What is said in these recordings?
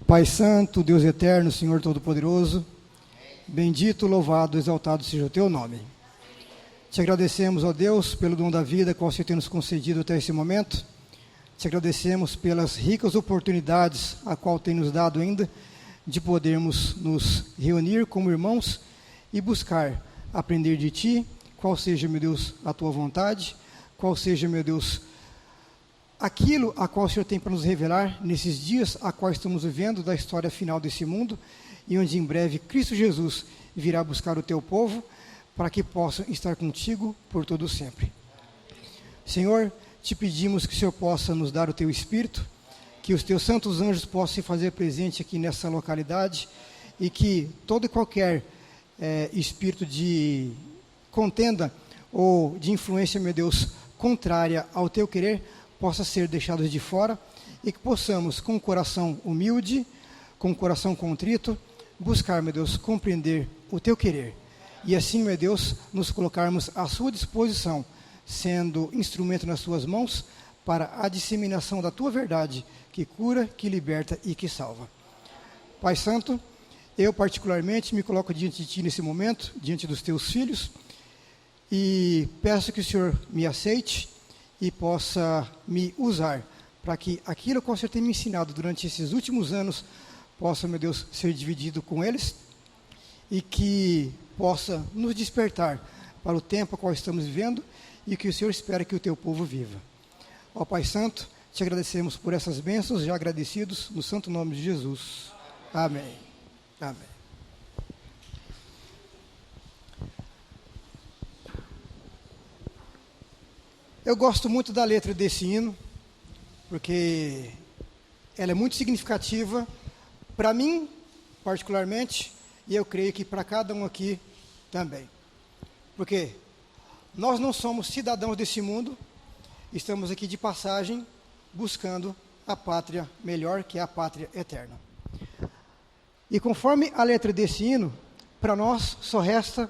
Pai Santo, Deus Eterno, Senhor Todo-Poderoso, bendito, louvado, exaltado seja o Teu nome. Te agradecemos, ó Deus, pelo dom da vida que o Senhor tem nos concedido até esse momento. Te agradecemos pelas ricas oportunidades a qual tem nos dado ainda de podermos nos reunir como irmãos e buscar aprender de Ti, qual seja, meu Deus, a Tua vontade, qual seja, meu Deus, aquilo a qual o Senhor tem para nos revelar nesses dias a qual estamos vivendo da história final desse mundo e onde em breve Cristo Jesus virá buscar o Teu povo para que possam estar contigo por todo sempre. Senhor, te pedimos que o Senhor possa nos dar o Teu Espírito, que os Teus santos anjos possam se fazer presente aqui nessa localidade e que todo e qualquer espírito de contenda ou de influência, meu Deus, contrária ao Teu querer, possa ser deixado de fora e que possamos, com o coração humilde, com o coração contrito, buscar, meu Deus, compreender o Teu querer. E assim, meu Deus, nos colocarmos à Sua disposição, sendo instrumento nas Suas mãos para a disseminação da Tua verdade, que cura, que liberta e que salva. Pai Santo, eu particularmente me coloco diante de Ti nesse momento, diante dos Teus filhos, e peço que o Senhor me aceite e possa me usar para que aquilo que o Senhor tem me ensinado durante esses últimos anos possa, meu Deus, ser dividido com eles e que possa nos despertar para o tempo a qual estamos vivendo e que o Senhor espera que o Teu povo viva. Ó Pai Santo, te agradecemos por essas bênçãos, já agradecidos, no santo nome de Jesus. Amém. Amém. Eu gosto muito da letra desse hino, porque ela é muito significativa para mim, particularmente, e eu creio que para cada um aqui também. Porque nós não somos cidadãos desse mundo, estamos aqui de passagem, buscando a pátria melhor, que é a pátria eterna. E conforme a letra desse hino, para nós só resta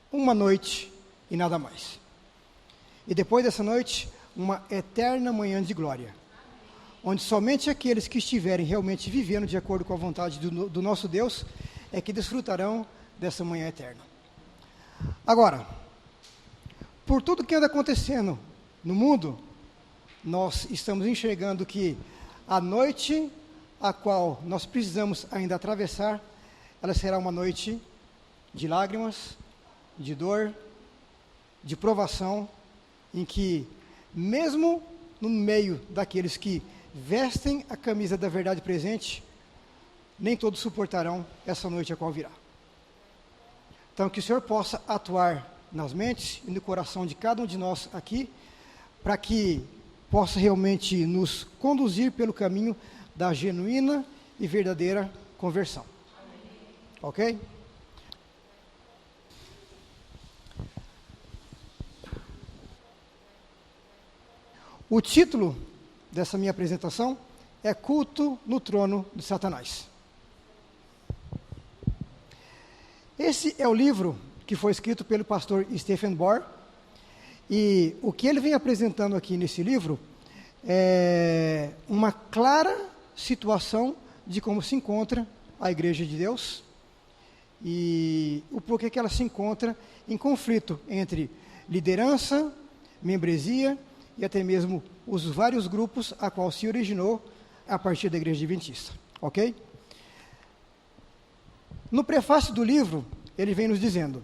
uma noite e nada mais. E depois dessa noite, uma eterna manhã de glória, onde somente aqueles que estiverem realmente vivendo de acordo com a vontade do nosso Deus é que desfrutarão dessa manhã eterna. Agora, por tudo que anda acontecendo no mundo, nós estamos enxergando que a noite a qual nós precisamos ainda atravessar, ela será uma noite de lágrimas, de dor, de provação, em que, mesmo no meio daqueles que vestem a camisa da verdade presente, nem todos suportarão essa noite a qual virá. Então, que o Senhor possa atuar nas mentes e no coração de cada um de nós aqui, para que possa realmente nos conduzir pelo caminho da genuína e verdadeira conversão. Ok? O título dessa minha apresentação é Culto no Trono de Satanás. Esse é o livro que foi escrito pelo pastor Stephen Bohr, e o que ele vem apresentando aqui nesse livro é uma clara situação de como se encontra a Igreja de Deus e o porquê que ela se encontra em conflito entre liderança, membresia e até mesmo os vários grupos a qual se originou a partir da Igreja Adventista, ok? No prefácio do livro, ele vem nos dizendo: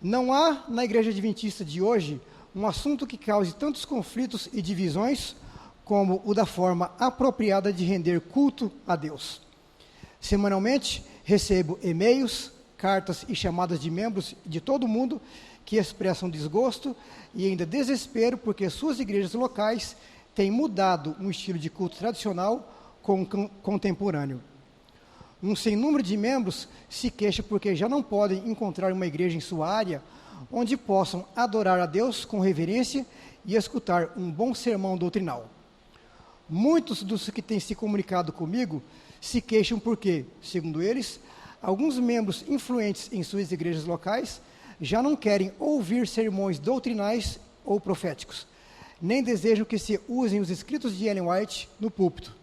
não há na Igreja Adventista de hoje um assunto que cause tantos conflitos e divisões como o da forma apropriada de render culto a Deus. Semanalmente, recebo e-mails, cartas e chamadas de membros de todo o mundo que expressam desgosto e ainda desespero porque suas igrejas locais têm mudado um estilo de culto tradicional com contemporâneo. Um sem número de membros se queixa porque já não podem encontrar uma igreja em sua área onde possam adorar a Deus com reverência e escutar um bom sermão doutrinal. Muitos dos que têm se comunicado comigo se queixam porque, segundo eles, alguns membros influentes em suas igrejas locais já não querem ouvir sermões doutrinais ou proféticos, nem desejam que se usem os escritos de Ellen White no púlpito.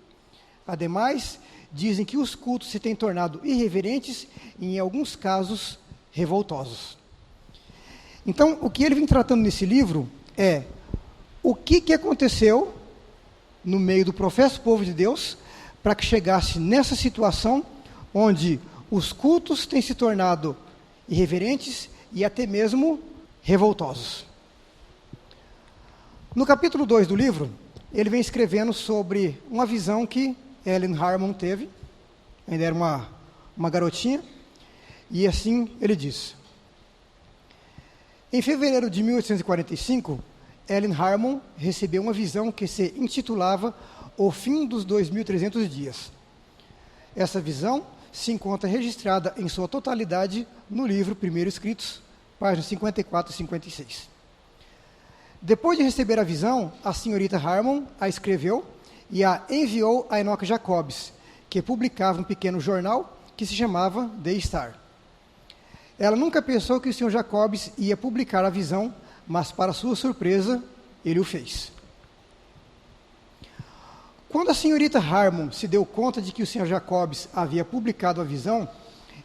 Ademais, dizem que os cultos se têm tornado irreverentes e, em alguns casos, revoltosos. Então, o que ele vem tratando nesse livro é o que aconteceu no meio do professo povo de Deus para que chegasse nessa situação onde os cultos têm se tornado irreverentes e até mesmo revoltosos. No capítulo 2 do livro, ele vem escrevendo sobre uma visão que Ellen Harmon teve, ainda era uma garotinha, e assim ele diz. Em fevereiro de 1845, Ellen Harmon recebeu uma visão que se intitulava O Fim dos 2.300 Dias. Essa visão se encontra registrada em sua totalidade no livro Primeiros Escritos, páginas 54 e 56. Depois de receber a visão, a senhorita Harmon a escreveu e a enviou a Enoch Jacobs, que publicava um pequeno jornal que se chamava The Star. Ela nunca pensou que o Sr. Jacobs ia publicar a visão, mas, para sua surpresa, ele o fez. Quando a senhorita Harmon se deu conta de que o Sr. Jacobs havia publicado a visão,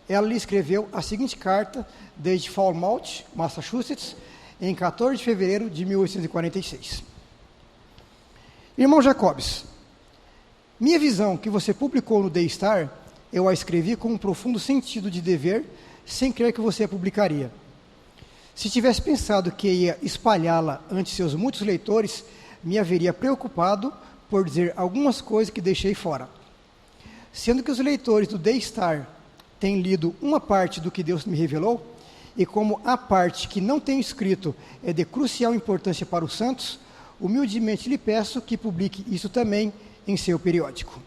ela lhe escreveu a seguinte carta desde Falmouth, Massachusetts, em 14 de fevereiro de 1846. Irmão Jacobs, minha visão que você publicou no The Star, eu a escrevi com um profundo sentido de dever, sem crer que você a publicaria. Se tivesse pensado que ia espalhá-la ante seus muitos leitores, me haveria preocupado por dizer algumas coisas que deixei fora. Sendo que os leitores do The Star têm lido uma parte do que Deus me revelou, e como a parte que não tenho escrito é de crucial importância para os santos, humildemente lhe peço que publique isso também em seu periódico.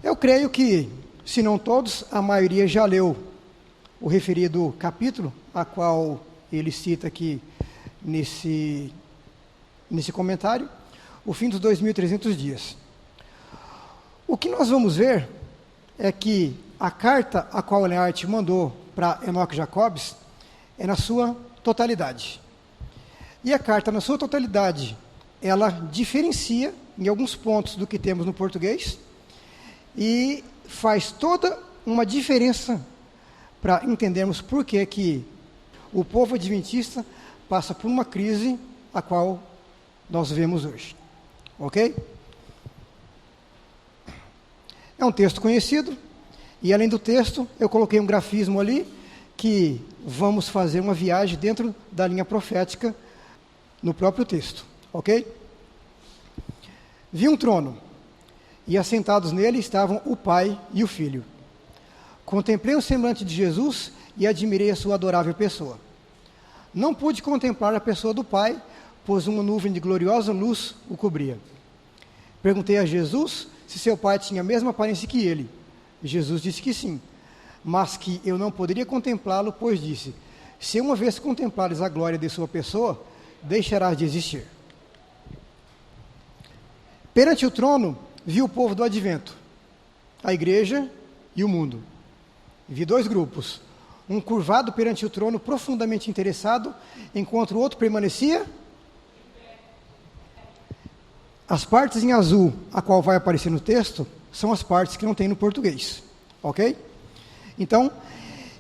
Eu creio que, se não todos, a maioria já leu o referido capítulo, a qual ele cita aqui nesse comentário, o fim dos 2.300 dias. O que nós vamos ver é que a carta a qual Ellen White mandou para Enoch Jacobs é na sua totalidade. E a carta na sua totalidade, ela diferencia em alguns pontos do que temos no português e faz toda uma diferença para entendermos por que o povo adventista passa por uma crise a qual nós vemos hoje. Ok? É um texto conhecido, e além do texto, eu coloquei um grafismo ali, que vamos fazer uma viagem dentro da linha profética no próprio texto. Ok? Vi um trono, e assentados nele estavam o Pai e o Filho. Contemplei o semblante de Jesus e admirei a sua adorável pessoa. Não pude contemplar a pessoa do Pai, pois uma nuvem de gloriosa luz o cobria. Perguntei a Jesus se seu pai tinha a mesma aparência que ele. Jesus disse que sim, mas que eu não poderia contemplá-lo, pois disse, se uma vez contemplares a glória de sua pessoa, deixarás de existir. Perante o trono, vi o povo do advento, a igreja e o mundo. Vi dois grupos, um curvado perante o trono, profundamente interessado, enquanto o outro permanecia. As partes em azul, a qual vai aparecer no texto, são as partes que não tem no português, ok? Então,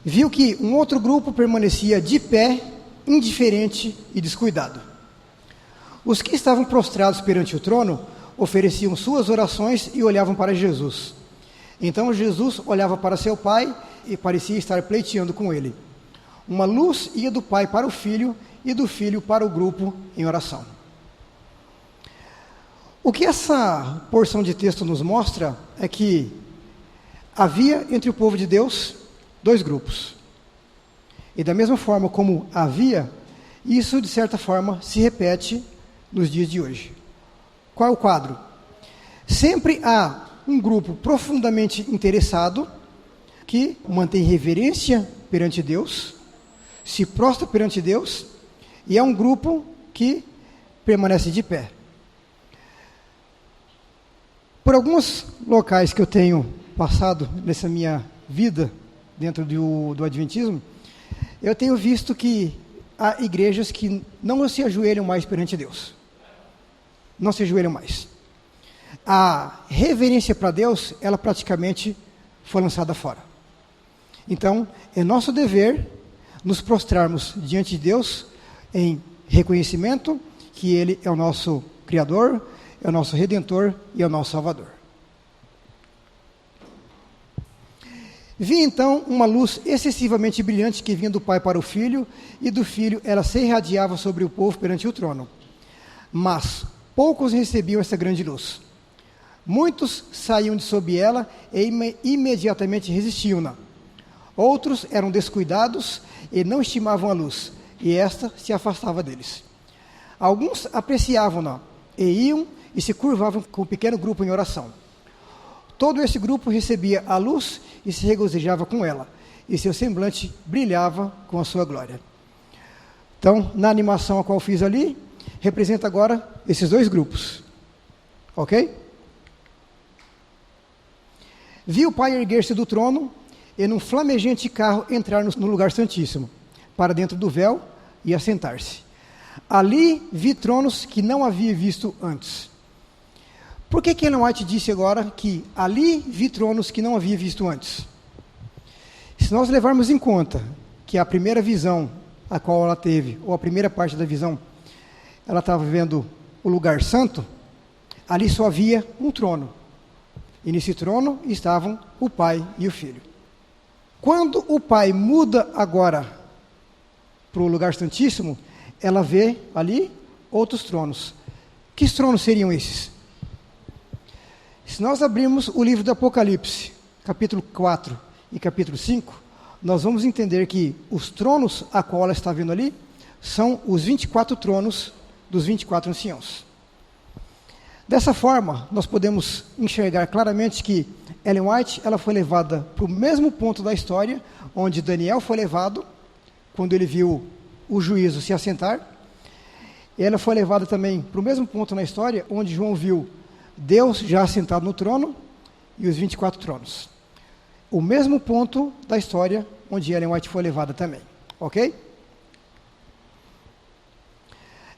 viu que um outro grupo permanecia de pé, indiferente e descuidado. Os que estavam prostrados perante o trono ofereciam suas orações e olhavam para Jesus. Então Jesus olhava para seu pai e parecia estar pleiteando com ele. Uma luz ia do pai para o filho e do filho para o grupo em oração. O que essa porção de texto nos mostra é que havia entre o povo de Deus dois grupos. E da mesma forma como havia, isso de certa forma se repete nos dias de hoje. Qual é o quadro? Sempre há um grupo profundamente interessado que mantém reverência perante Deus, se prostra perante Deus, e é um grupo que permanece de pé. Por alguns locais que eu tenho passado nessa minha vida dentro do Adventismo, eu tenho visto que há igrejas que não se ajoelham mais perante Deus. Não se ajoelham mais. a reverência para Deus, ela praticamente foi lançada fora. Então, é nosso dever nos prostrarmos diante de Deus em reconhecimento que Ele é o nosso Criador, é o nosso Redentor e é o nosso Salvador. Vi então uma luz excessivamente brilhante que vinha do Pai para o Filho, e do Filho ela se irradiava sobre o povo perante o trono. Mas poucos recebiam essa grande luz. Muitos saíam de sob ela e imediatamente resistiam-na. Outros eram descuidados e não estimavam a luz, e esta se afastava deles. Alguns apreciavam-na e iam e se curvavam com um pequeno grupo em oração. Todo esse grupo recebia a luz e se regozijava com ela, e seu semblante brilhava com a sua glória. Então, na animação a qual fiz ali, representa agora esses dois grupos. Ok? Vi o Pai erguer-se do trono e num flamejante carro entrar no lugar santíssimo, para dentro do véu e assentar-se. Ali vi tronos que não havia visto antes. Por que Ellen White disse agora que ali vi tronos que não havia visto antes? Se nós levarmos em conta que a primeira visão a qual ela teve, ou a primeira parte da visão, ela estava vendo o lugar santo, ali só havia um trono. E nesse trono estavam o Pai e o Filho. Quando o Pai muda agora para o lugar santíssimo, ela vê ali outros tronos. Que tronos seriam esses? Se nós abrirmos o livro do Apocalipse, capítulo 4 e capítulo 5, nós vamos entender que os tronos a qual ela está vendo ali são os 24 tronos dos 24 anciãos. Dessa forma, nós podemos enxergar claramente que Ellen White ela foi levada para o mesmo ponto da história onde Daniel foi levado, quando ele viu o juízo se assentar. E ela foi levada também para o mesmo ponto na história onde João viu Deus já assentado no trono e os 24 tronos. O mesmo ponto da história onde Ellen White foi levada também. Ok?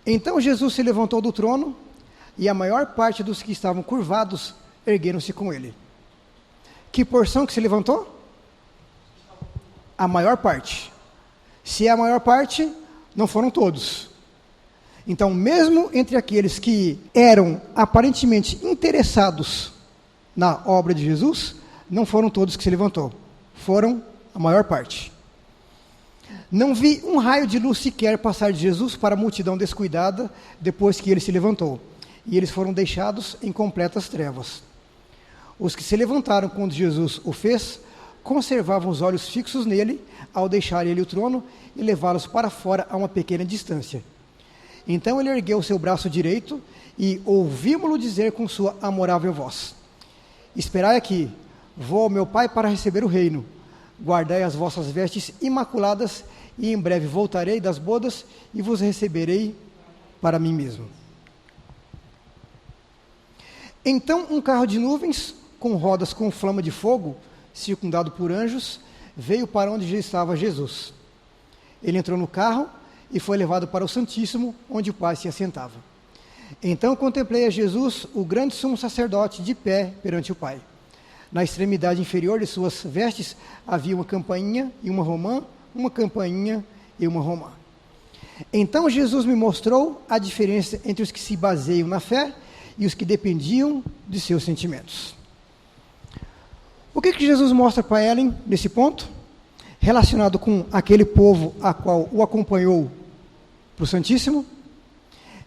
Então Jesus se levantou do trono e a maior parte dos que estavam curvados ergueram-se com ele. Que porção que se levantou? A maior parte. Se é a maior parte, não foram todos. Então, mesmo entre aqueles que eram aparentemente interessados na obra de Jesus, não foram todos que se levantou. Foram a maior parte. Não vi um raio de luz sequer passar de Jesus para a multidão descuidada depois que ele se levantou. E eles foram deixados em completas trevas. Os que se levantaram quando Jesus o fez, conservavam os olhos fixos nele, ao deixar ele o trono e levá-los para fora a uma pequena distância. Então ele ergueu o seu braço direito e ouvimos-lo dizer com sua amorável voz: Esperai aqui, vou ao meu Pai para receber o reino. Guardai as vossas vestes imaculadas, e em breve voltarei das bodas e vos receberei para mim mesmo. Então um carro de nuvens, com rodas com flama de fogo, circundado por anjos, veio para onde já estava Jesus. Ele entrou no carro e foi levado para o Santíssimo, onde o Pai se assentava. Então contemplei a Jesus, o grande sumo sacerdote, de pé perante o Pai. Na extremidade inferior de suas vestes havia uma campainha e uma romã, uma campainha e uma romã. Então Jesus me mostrou a diferença entre os que se baseiam na fé e os que dependiam de seus sentimentos. O que Jesus mostra para Ellen nesse ponto? Relacionado com aquele povo a qual o acompanhou para o Santíssimo,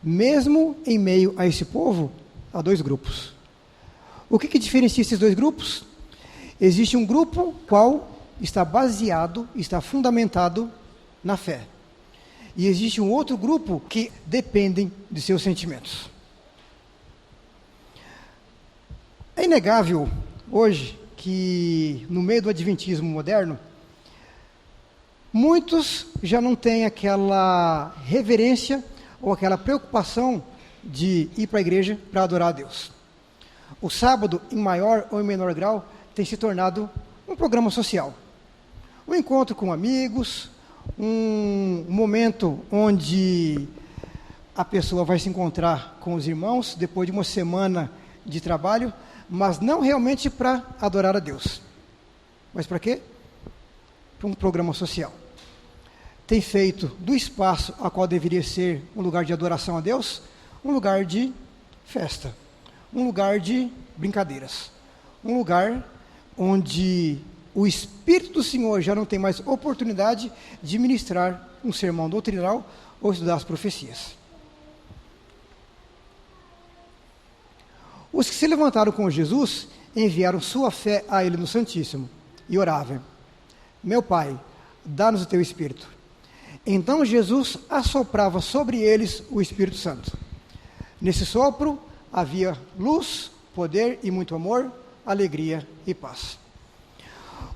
mesmo em meio a esse povo, há dois grupos. O que diferencia esses dois grupos? Existe um grupo qual está baseado, está fundamentado na fé. E existe um outro grupo que dependem de seus sentimentos. É inegável hoje que no meio do adventismo moderno, muitos já não têm aquela reverência ou aquela preocupação de ir para a igreja para adorar a Deus. O sábado, em maior ou em menor grau, tem se tornado um programa social. Um encontro com amigos, um momento onde a pessoa vai se encontrar com os irmãos depois de uma semana de trabalho, mas não realmente para adorar a Deus. Mas para quê? Para um programa social. Tem feito do espaço a qual deveria ser um lugar de adoração a Deus, um lugar de festa, um lugar de brincadeiras, um lugar onde o Espírito do Senhor já não tem mais oportunidade de ministrar um sermão doutrinal ou estudar as profecias. Os que se levantaram com Jesus enviaram sua fé a Ele no Santíssimo e oravam: meu Pai, dá-nos o teu Espírito. Então Jesus assoprava sobre eles o Espírito Santo. Nesse sopro havia luz, poder e muito amor, alegria e paz.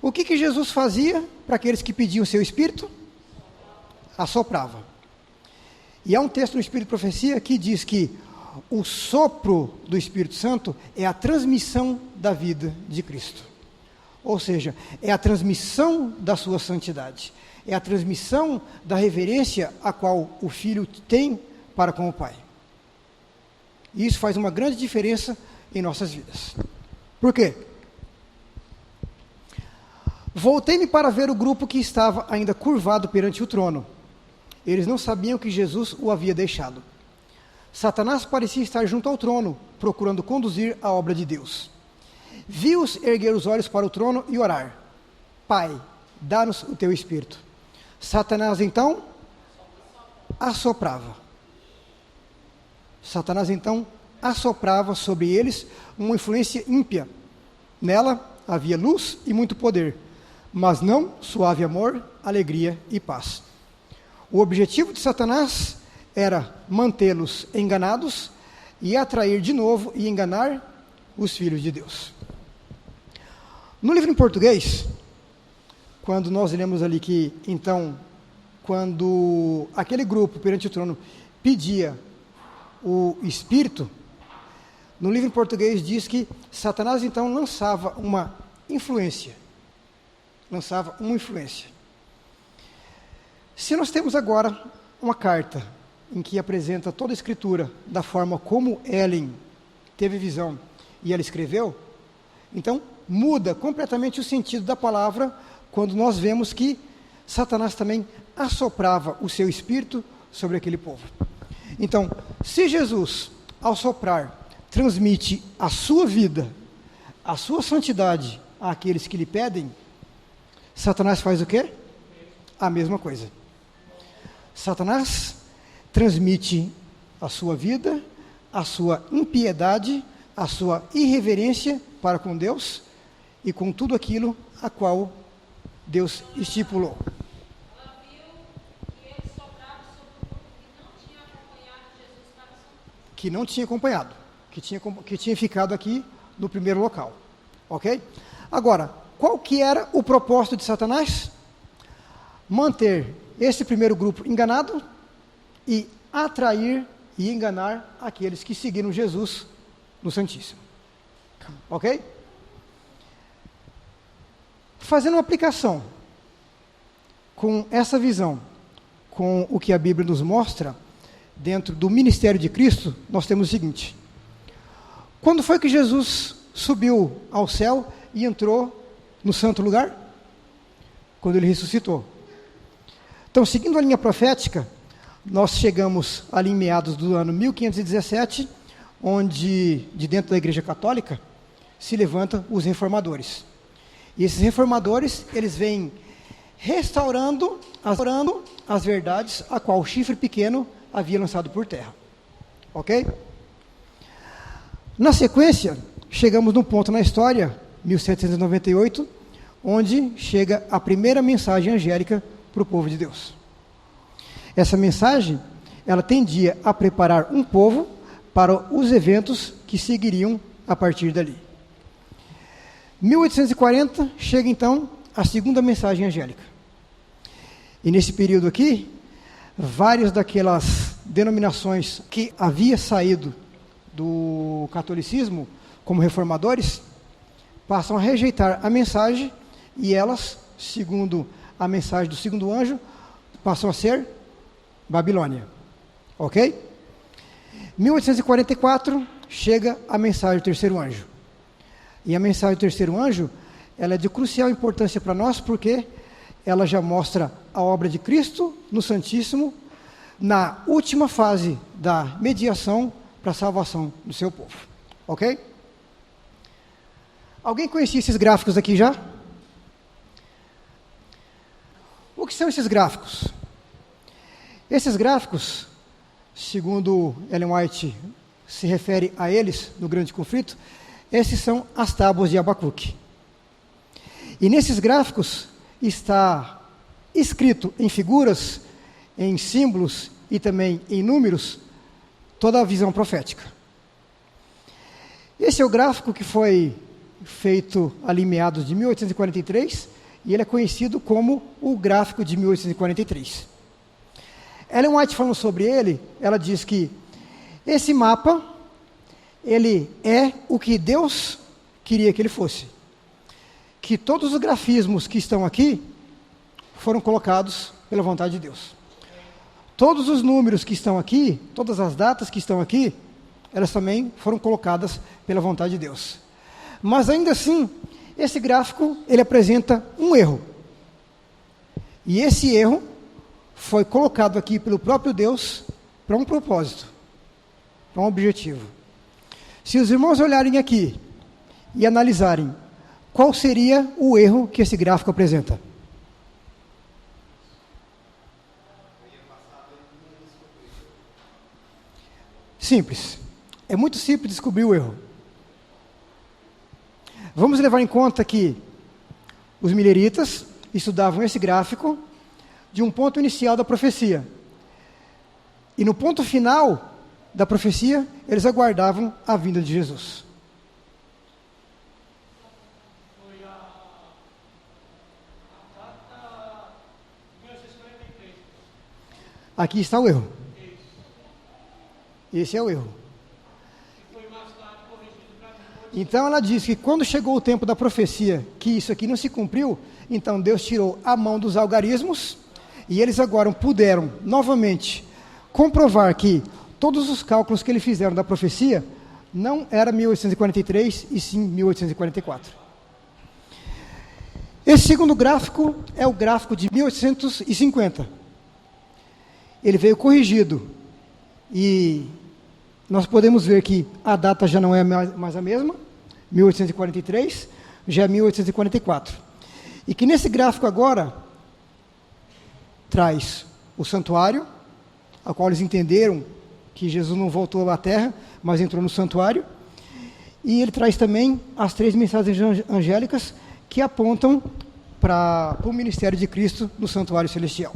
O que Jesus fazia para aqueles que pediam seu Espírito? Assoprava. E há um texto no Espírito de Profecia que diz que o sopro do Espírito Santo é a transmissão da vida de Cristo. Ou seja, é a transmissão da sua santidade. É a transmissão da reverência a qual o Filho tem para com o Pai. E isso faz uma grande diferença em nossas vidas. Por quê? Voltei-me para ver o grupo que estava ainda curvado perante o trono. Eles não sabiam que Jesus o havia deixado. Satanás parecia estar junto ao trono, procurando conduzir a obra de Deus. Vi-os erguer os olhos para o trono e orar: Pai, dá-nos o teu Espírito. Satanás então assoprava. Satanás então assoprava sobre eles uma influência ímpia. Nela havia luz e muito poder, mas não suave amor, alegria e paz. O objetivo de Satanás era mantê-los enganados e atrair de novo e enganar os filhos de Deus. No livro em português, quando nós lemos ali que, então, quando aquele grupo perante o trono pedia o Espírito, no livro em português diz que Satanás então lançava uma influência. Se nós temos agora uma carta em que apresenta toda a Escritura da forma como Ellen teve visão e ela escreveu, então muda completamente o sentido da palavra quando nós vemos que Satanás também assoprava o seu espírito sobre aquele povo. Então, se Jesus, ao soprar, transmite a sua vida, a sua santidade àqueles que lhe pedem, Satanás faz o quê? A mesma coisa. Satanás transmite a sua vida, a sua impiedade, a sua irreverência para com Deus e com tudo aquilo a qual Deus estipulou. Ela viu que ele soprava sobre o grupo que não tinha acompanhado Jesus para São Paulo. Que não tinha acompanhado, que tinha ficado aqui no primeiro local. Ok? Agora, qual que era o propósito de Satanás? Manter esse primeiro grupo enganado e atrair e enganar aqueles que seguiram Jesus no Santíssimo. Ok? Fazendo uma aplicação com essa visão, com o que a Bíblia nos mostra, dentro do ministério de Cristo, nós temos o seguinte: quando foi que Jesus subiu ao céu e entrou no santo lugar? Quando ele ressuscitou. Então, seguindo a linha profética, nós chegamos ali em meados do ano 1517, onde, de dentro da Igreja Católica, se levantam os reformadores. E esses reformadores, eles vêm restaurando as verdades a qual o chifre pequeno havia lançado por terra. Ok? Na sequência, chegamos num ponto na história, 1798, onde chega a primeira mensagem angélica para o povo de Deus. Essa mensagem, ela tendia a preparar um povo para os eventos que seguiriam a partir dali. 1840, chega então a segunda mensagem angélica. E nesse período aqui, várias daquelas denominações que havia saído do catolicismo como reformadores, passam a rejeitar a mensagem e elas, segundo a mensagem do segundo anjo, passam a ser Babilônia. Ok? 1844 chega a mensagem do terceiro anjo. E a mensagem do terceiro anjo, ela é de crucial importância para nós, porque ela já mostra a obra de Cristo no Santíssimo, na última fase da mediação para a salvação do seu povo. Ok? Alguém conhecia esses gráficos aqui já? O que são esses gráficos? Esses gráficos, segundo Ellen White se refere a eles no grande conflito, esses são as tábuas de Abacuque. E nesses gráficos está escrito em figuras, em símbolos e também em números, toda a visão profética. Esse é o gráfico que foi feito ali em meados de 1843, e ele é conhecido como o gráfico de 1843. Ellen White, falando sobre ele, ela diz que esse mapa, ele é o que Deus queria que ele fosse. Que todos os grafismos que estão aqui foram colocados pela vontade de Deus. Todos os números que estão aqui, todas as datas que estão aqui, elas também foram colocadas pela vontade de Deus. Mas ainda assim, esse gráfico, ele apresenta um erro. E esse erro foi colocado aqui pelo próprio Deus para um propósito, para um objetivo. Se os irmãos olharem aqui e analisarem, qual seria o erro que esse gráfico apresenta? Simples. É muito simples descobrir o erro. Vamos levar em conta que os mileritas estudavam esse gráfico de um ponto inicial da profecia. E no ponto final da profecia, eles aguardavam a vinda de Jesus. Aqui está o erro. Esse é o erro. Então ela diz que quando chegou o tempo da profecia, que isso aqui não se cumpriu, então Deus tirou a mão dos algarismos, e eles agora puderam novamente comprovar que todos os cálculos que eles fizeram da profecia não era 1843 e sim 1844. Esse segundo gráfico é o gráfico de 1850. Ele veio corrigido e nós podemos ver que a data já não é mais a mesma, 1843, já é 1844. E que nesse gráfico agora traz o santuário, a qual eles entenderam que Jesus não voltou à terra, mas entrou no santuário. E ele traz também as 3 mensagens angélicas que apontam para o ministério de Cristo no santuário celestial.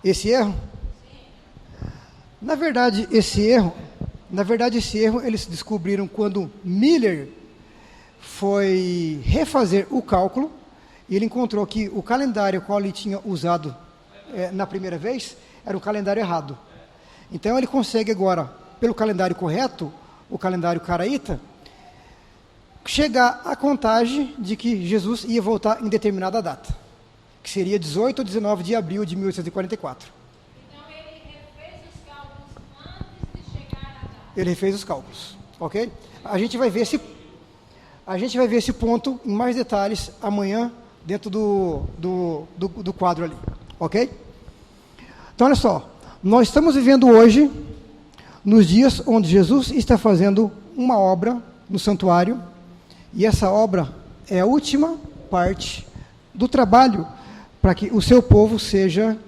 Esse erro? Na verdade, esse erro eles descobriram quando Miller foi refazer o cálculo, e ele encontrou que o calendário qual ele tinha usado na primeira vez era o calendário errado. Então ele consegue agora, pelo calendário correto, o calendário caraíta, chegar à contagem de que Jesus ia voltar em determinada data, que seria 18 ou 19 de abril de 1844. Então ele refez os cálculos antes de chegar à data. Ele refez os cálculos, ok? A gente vai ver esse ponto em mais detalhes amanhã dentro do quadro ali, ok? Então olha só, nós estamos vivendo hoje nos dias onde Jesus está fazendo uma obra no santuário, e essa obra é a última parte do trabalho para que o seu povo seja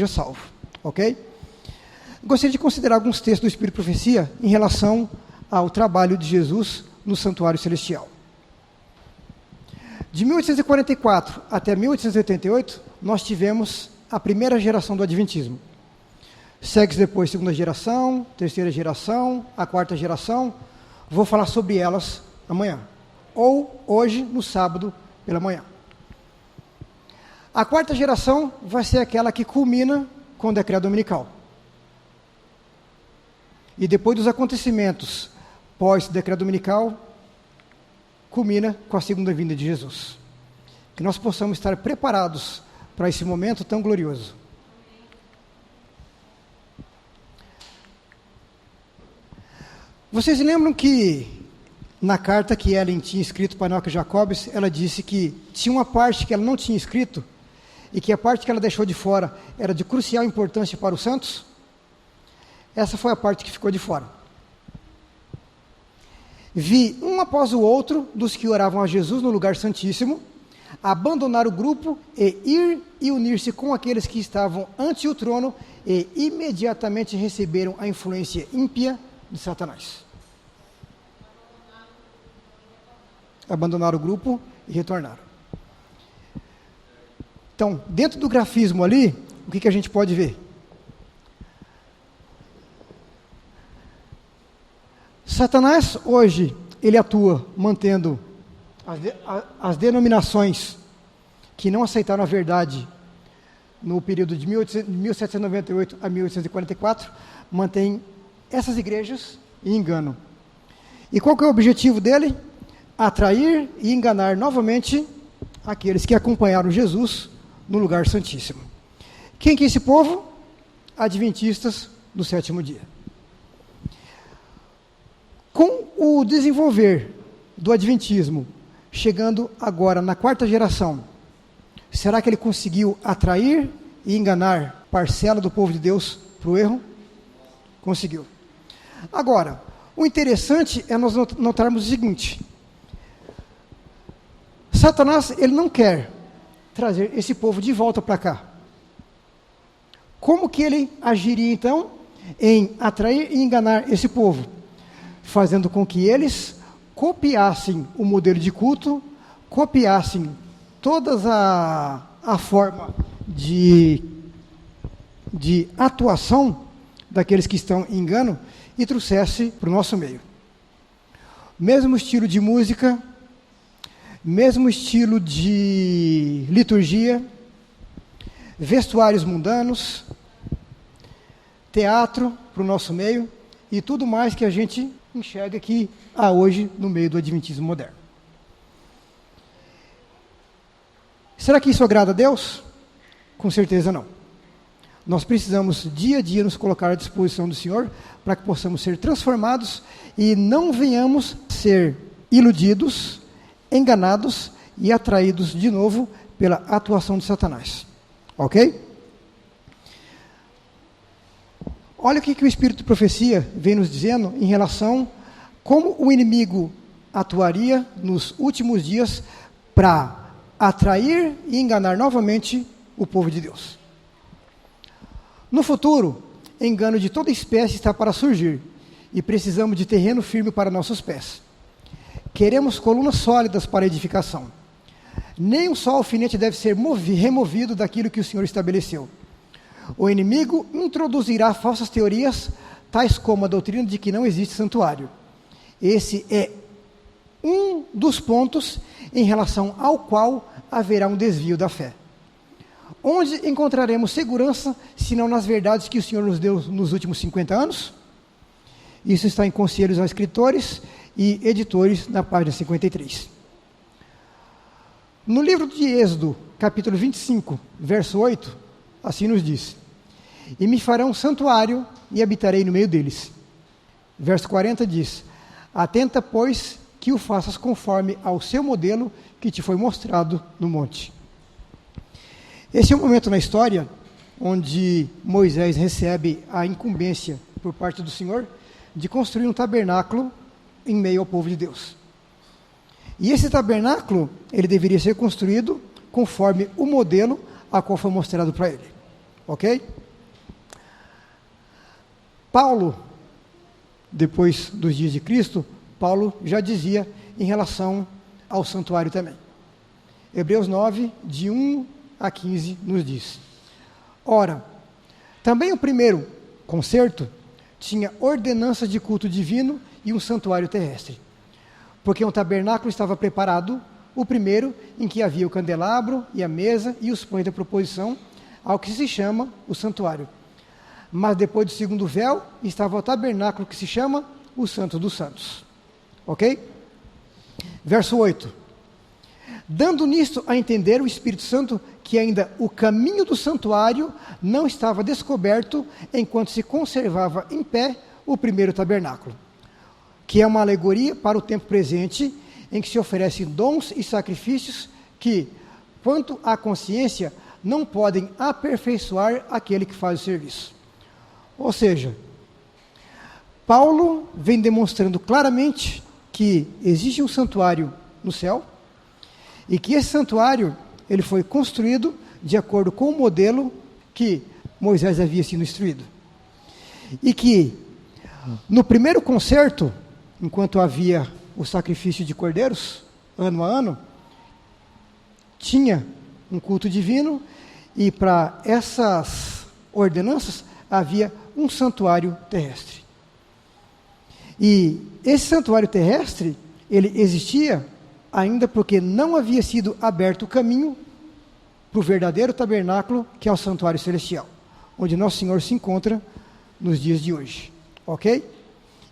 salvo, ok? Gostaria de considerar alguns textos do Espírito de Profecia em relação ao trabalho de Jesus no santuário celestial. De 1844 até 1888, nós tivemos a primeira geração do Adventismo. Segue-se depois a segunda geração, terceira geração, a quarta geração. Vou falar sobre elas amanhã, ou hoje, no sábado, pela manhã. A quarta geração vai ser aquela que culmina com o decreto dominical. E depois dos acontecimentos pós-decreto dominical, culmina com a segunda vinda de Jesus. que nós possamos estar preparados para esse momento tão glorioso. Vocês lembram que na carta que Ellen tinha escrito para Enoque Jacobs, ela disse que tinha uma parte que ela não tinha escrito e que a parte que ela deixou de fora era de crucial importância para os santos? Essa foi a parte que ficou de fora. Vi um após o outro dos que oravam a Jesus no lugar santíssimo abandonar o grupo e ir e unir-se com aqueles que estavam ante o trono e imediatamente receberam a influência ímpia de Satanás. Abandonaram o grupo e retornaram. Então, dentro do grafismo ali, o que a gente pode ver? Satanás, hoje, ele atua mantendo as denominações que não aceitaram a verdade no período de 1798 a 1844, mantém essas igrejas em engano. E qual que é o objetivo dele? Atrair e enganar novamente aqueles que acompanharam Jesus no lugar santíssimo. Quem que é esse povo? Adventistas do sétimo dia. Com o desenvolver do adventismo, chegando agora na quarta geração, será que ele conseguiu atrair e enganar parcela do povo de Deus para o erro? Conseguiu. Agora, o interessante é nós notarmos o seguinte: Satanás, ele não quer trazer esse povo de volta para cá. Como que ele agiria então em atrair e enganar esse povo? Fazendo com que eles copiassem o modelo de culto, copiassem toda a forma de atuação daqueles que estão em engano e trouxesse para o nosso meio. Mesmo estilo de música, mesmo estilo de liturgia, vestuários mundanos, teatro para o nosso meio e tudo mais que a gente enxerga aqui hoje no meio do adventismo moderno. Será que isso agrada a Deus? Com certeza não. Nós precisamos dia a dia nos colocar à disposição do Senhor para que possamos ser transformados e não venhamos ser iludidos, enganados e atraídos de novo pela atuação de Satanás. Ok? Olha o que o Espírito de Profecia vem nos dizendo em relação a como o inimigo atuaria nos últimos dias para atrair e enganar novamente o povo de Deus. No futuro, engano de toda espécie está para surgir e precisamos de terreno firme para nossos pés. Queremos colunas sólidas para edificação. Nem um só alfinete deve ser removido daquilo que o Senhor estabeleceu. O inimigo introduzirá falsas teorias, tais como a doutrina de que não existe santuário. Esse é um dos pontos em relação ao qual haverá um desvio da fé. Onde encontraremos segurança, se não nas verdades que o Senhor nos deu nos últimos 50 anos? Isso está em Conselhos aos Escritores e Editores, na página 53. No livro de Êxodo, capítulo 25, verso 8, assim nos diz: e me farão um santuário e habitarei no meio deles. Verso 40 diz: atenta, pois, que o faças conforme ao seu modelo que te foi mostrado no monte. Esse é o momento na história onde Moisés recebe a incumbência por parte do Senhor de construir um tabernáculo em meio ao povo de Deus. E esse tabernáculo, ele deveria ser construído conforme o modelo a qual foi mostrado para ele. Ok? Paulo, depois dos dias de Cristo, Paulo já dizia em relação ao santuário também. Hebreus 9, de 1 a 15, nos diz: ora, também o primeiro concerto tinha ordenanças de culto divino e um santuário terrestre, porque um tabernáculo estava preparado, o primeiro, em que havia o candelabro e a mesa e os pães da proposição, ao que se chama o santuário. Mas depois do segundo véu, estava o tabernáculo que se chama o Santo dos Santos. Ok? Verso 8. dando nisto a entender o Espírito Santo que ainda o caminho do santuário não estava descoberto enquanto se conservava em pé o primeiro tabernáculo, que é uma alegoria para o tempo presente, em que se oferecem dons e sacrifícios que, quanto à consciência, não podem aperfeiçoar aquele que faz o serviço. Ou seja, Paulo vem demonstrando claramente que existe um santuário no céu, e que esse santuário ele foi construído de acordo com o modelo que Moisés havia sido instruído. E que, no primeiro concerto, enquanto havia o sacrifício de cordeiros, ano a ano, tinha um culto divino, e para essas ordenanças havia um santuário terrestre. E esse santuário terrestre, ele existia ainda porque não havia sido aberto o caminho para o verdadeiro tabernáculo, que é o santuário celestial, onde Nosso Senhor se encontra nos dias de hoje. Ok?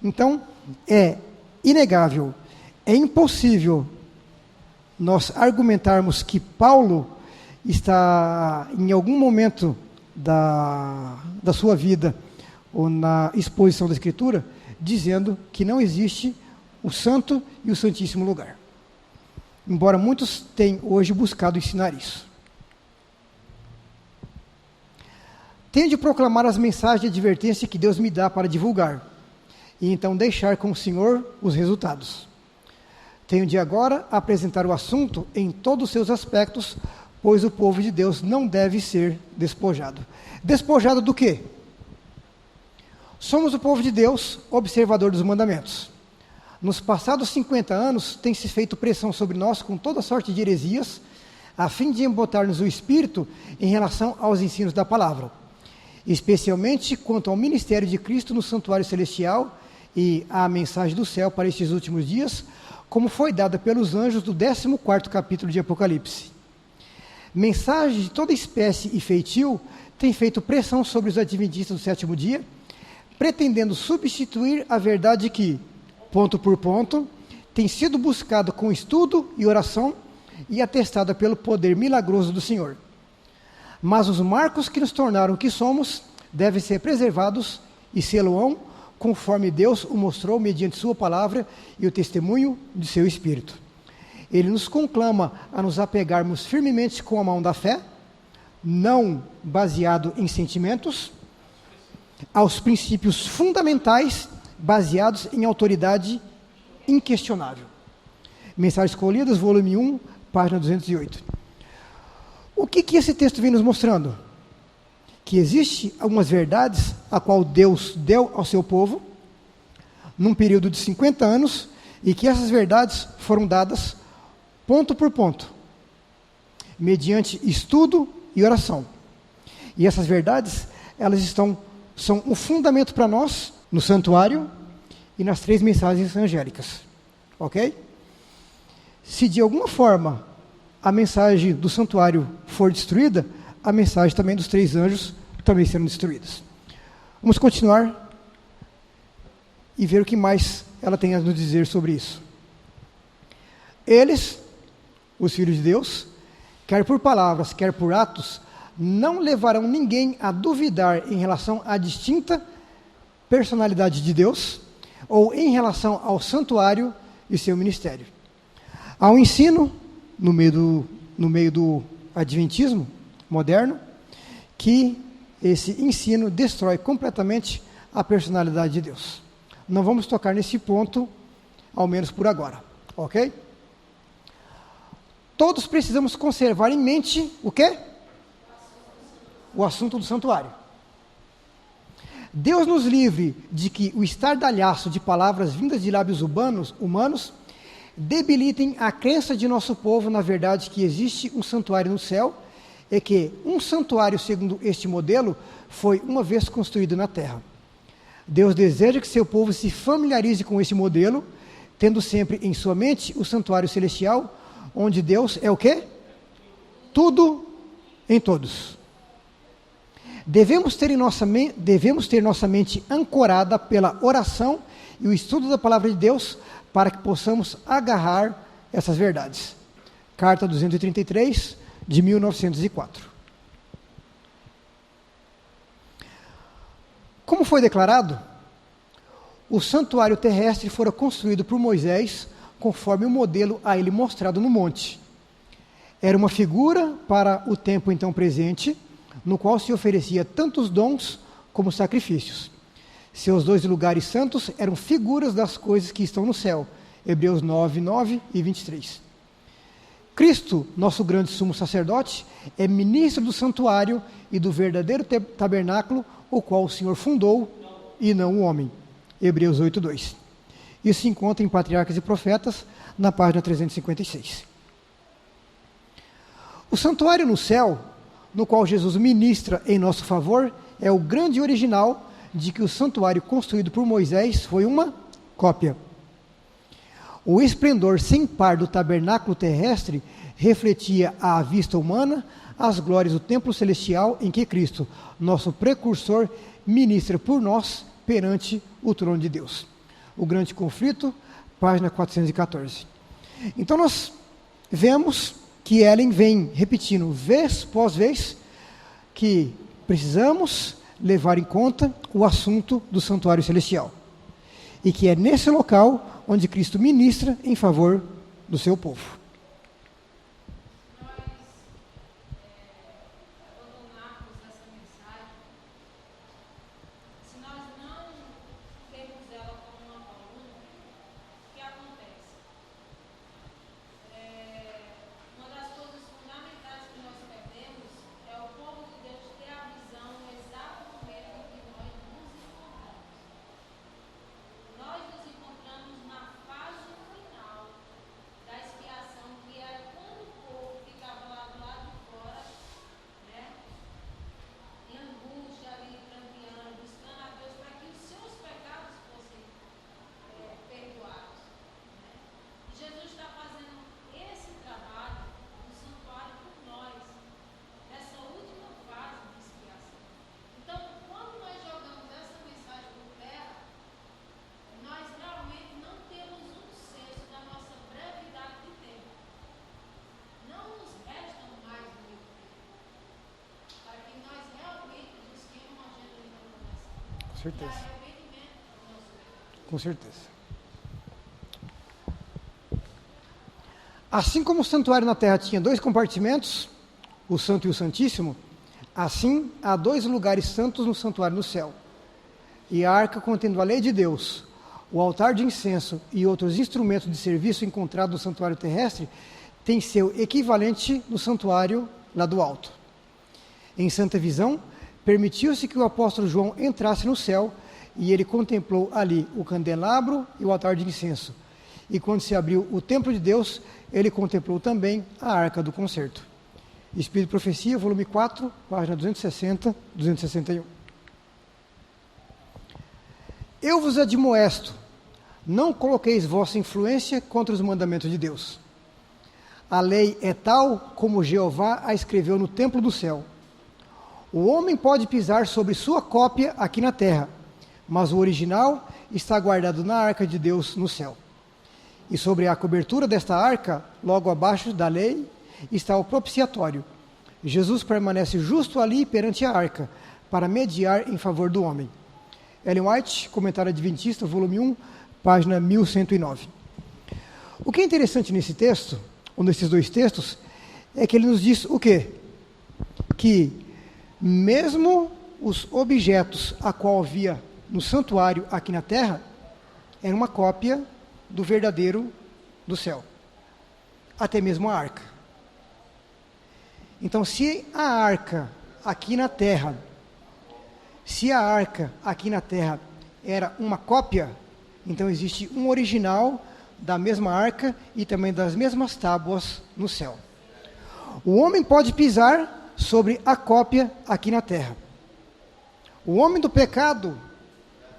Então, é inegável, é impossível nós argumentarmos que Paulo está, em algum momento da sua vida, ou na exposição da Escritura, dizendo que não existe o santo e o santíssimo lugar. Embora muitos tenham hoje buscado ensinar isso. Tenho de proclamar as mensagens de advertência que Deus me dá para divulgar, e então deixar com o Senhor os resultados. Tenho de agora apresentar o assunto em todos os seus aspectos, pois o povo de Deus não deve ser despojado. Despojado do quê? Somos o povo de Deus, observador dos mandamentos. Nos passados 50 anos, tem se feito pressão sobre nós com toda sorte de heresias, a fim de embotar-nos o espírito em relação aos ensinos da palavra, especialmente quanto ao ministério de Cristo no santuário celestial e à mensagem do céu para estes últimos dias, como foi dada pelos anjos do 14º capítulo de Apocalipse. Mensagens de toda espécie e feitio têm feito pressão sobre os adventistas do sétimo dia, pretendendo substituir a verdade que, ponto por ponto, tem sido buscada com estudo e oração e atestada pelo poder milagroso do Senhor. Mas os marcos que nos tornaram o que somos devem ser preservados e sê-lo-ão, conforme Deus o mostrou mediante sua palavra e o testemunho de seu Espírito. Ele nos conclama a nos apegarmos firmemente com a mão da fé, não baseado em sentimentos, aos princípios fundamentais baseados em autoridade inquestionável. Mensagens Escolhidas, volume 1, página 208. O que esse texto vem nos mostrando? Que existe algumas verdades a qual Deus deu ao seu povo num período de 50 anos, e que essas verdades foram dadas ponto por ponto, mediante estudo e oração. E essas verdades, elas são o fundamento para nós no santuário e nas 3 mensagens angélicas. Ok? Se de alguma forma a mensagem do santuário for destruída, a mensagem também dos 3 anjos também serão destruídas. Vamos continuar e ver o que mais ela tem a nos dizer sobre isso. Eles, os filhos de Deus, quer por palavras, quer por atos, não levarão ninguém a duvidar em relação à distinta personalidade de Deus, ou em relação ao santuário e seu ministério. Há um ensino no meio do adventismo moderno, que esse ensino destrói completamente a personalidade de Deus. Não vamos tocar nesse ponto, ao menos por agora, ok? Todos precisamos conservar em mente o quê? O assunto do santuário. Deus nos livre de que o estardalhaço de palavras vindas de lábios humanos debilitem a crença de nosso povo na verdade que existe um santuário no céu, e que um santuário segundo este modelo foi uma vez construído na terra. Deus deseja que seu povo se familiarize com esse modelo, tendo sempre em sua mente o santuário celestial, onde Deus é o quê? Tudo em todos. Devemos ter nossa mente ancorada pela oração e o estudo da palavra de Deus, para que possamos agarrar essas verdades. Carta 233, de 1904. Como foi declarado, o santuário terrestre fora construído por Moisés conforme o modelo a ele mostrado no monte. Era uma figura para o tempo então presente, no qual se oferecia tantos dons como sacrifícios. Seus 2 lugares santos eram figuras das coisas que estão no céu. Hebreus 9, 9 e 23. Cristo, nosso grande sumo sacerdote, é ministro do santuário e do verdadeiro tabernáculo, o qual o Senhor fundou e não o homem. Hebreus 8, 2. Isso se encontra em Patriarcas e Profetas, na página 356. O santuário no céu, no qual Jesus ministra em nosso favor, é o grande original de que o santuário construído por Moisés foi uma cópia. O esplendor sem par do tabernáculo terrestre refletia à vista humana as glórias do templo celestial em que Cristo, nosso precursor, ministra por nós perante o trono de Deus. O Grande Conflito, página 414. Então nós vemos que Ellen vem repetindo vez após vez que precisamos levar em conta o assunto do santuário celestial. E que é nesse local onde Cristo ministra em favor do seu povo. Com certeza. Com certeza. Assim como o santuário na terra tinha 2 compartimentos, o Santo e o Santíssimo, assim há 2 lugares santos no santuário no céu. E a arca contendo a lei de Deus, o altar de incenso e outros instrumentos de serviço encontrados no santuário terrestre, tem seu equivalente no santuário lá do alto. Em santa visão, permitiu-se que o apóstolo João entrasse no céu e ele contemplou ali o candelabro e o altar de incenso. E quando se abriu o templo de Deus, ele contemplou também a arca do concerto. Espírito e Profecia, volume 4, página 260, 261. Eu vos admoesto, não coloqueis vossa influência contra os mandamentos de Deus. A lei é tal como Jeová a escreveu no templo do céu. O homem pode pisar sobre sua cópia aqui na terra, mas o original está guardado na arca de Deus no céu. E sobre a cobertura desta arca, logo abaixo da lei, está o propiciatório. Jesus permanece justo ali perante a arca, para mediar em favor do homem. Ellen White, Comentário Adventista, volume 1, página 1109. O que é interessante nesse texto, ou nesses 2 textos, é que ele nos diz o quê? Que mesmo os objetos a qual havia no santuário aqui na terra, era uma cópia do verdadeiro do céu. Até mesmo a arca. Então, se a arca aqui na terra era uma cópia, então existe um original da mesma arca e também das mesmas tábuas no céu. O homem pode pisar sobre a cópia aqui na terra. O homem do pecado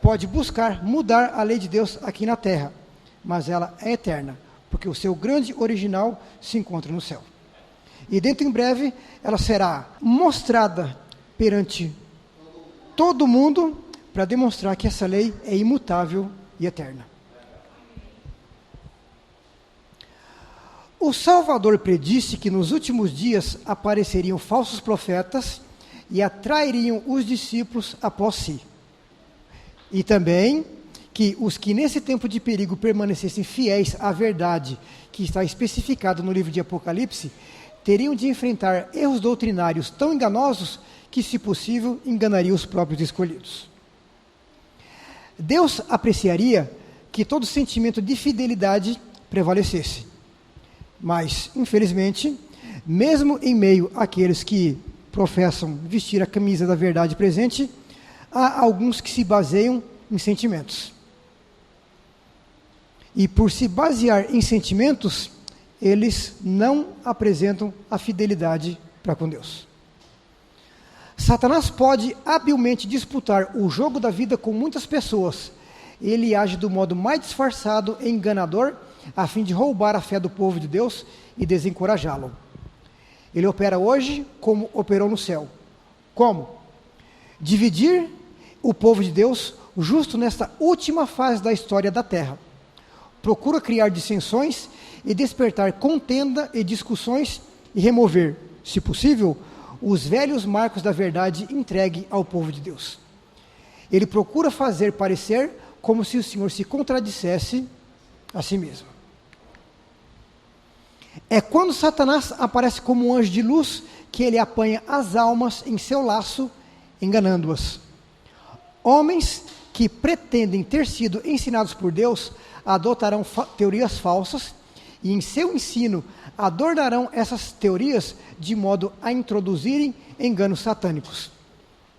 pode buscar mudar a lei de Deus aqui na terra, mas ela é eterna, porque o seu grande original se encontra no céu. E dentro em breve, ela será mostrada perante todo mundo, para demonstrar que essa lei é imutável e eterna. O Salvador predisse que nos últimos dias apareceriam falsos profetas e atrairiam os discípulos após si. E também que os que nesse tempo de perigo permanecessem fiéis à verdade que está especificado no livro de Apocalipse, teriam de enfrentar erros doutrinários tão enganosos que, se possível, enganariam os próprios escolhidos. Deus apreciaria que todo sentimento de fidelidade prevalecesse. Mas, infelizmente, mesmo em meio àqueles que professam vestir a camisa da verdade presente, há alguns que se baseiam em sentimentos. E por se basear em sentimentos, eles não apresentam a fidelidade para com Deus. Satanás pode habilmente disputar o jogo da vida com muitas pessoas. Ele age do modo mais disfarçado e enganador, a fim de roubar a fé do povo de Deus e desencorajá-lo. Ele opera hoje como operou no céu. Como? Dividir o povo de Deus justo nesta última fase da história da terra. Procura criar dissensões e despertar contenda e discussões e remover, se possível, os velhos marcos da verdade entregue ao povo de Deus. Ele procura fazer parecer como se o Senhor se contradissesse a si mesmo. É quando Satanás aparece como um anjo de luz que ele apanha as almas em seu laço, enganando-as. Homens que pretendem ter sido ensinados por Deus adotarão teorias falsas e em seu ensino adornarão essas teorias de modo a introduzirem enganos satânicos.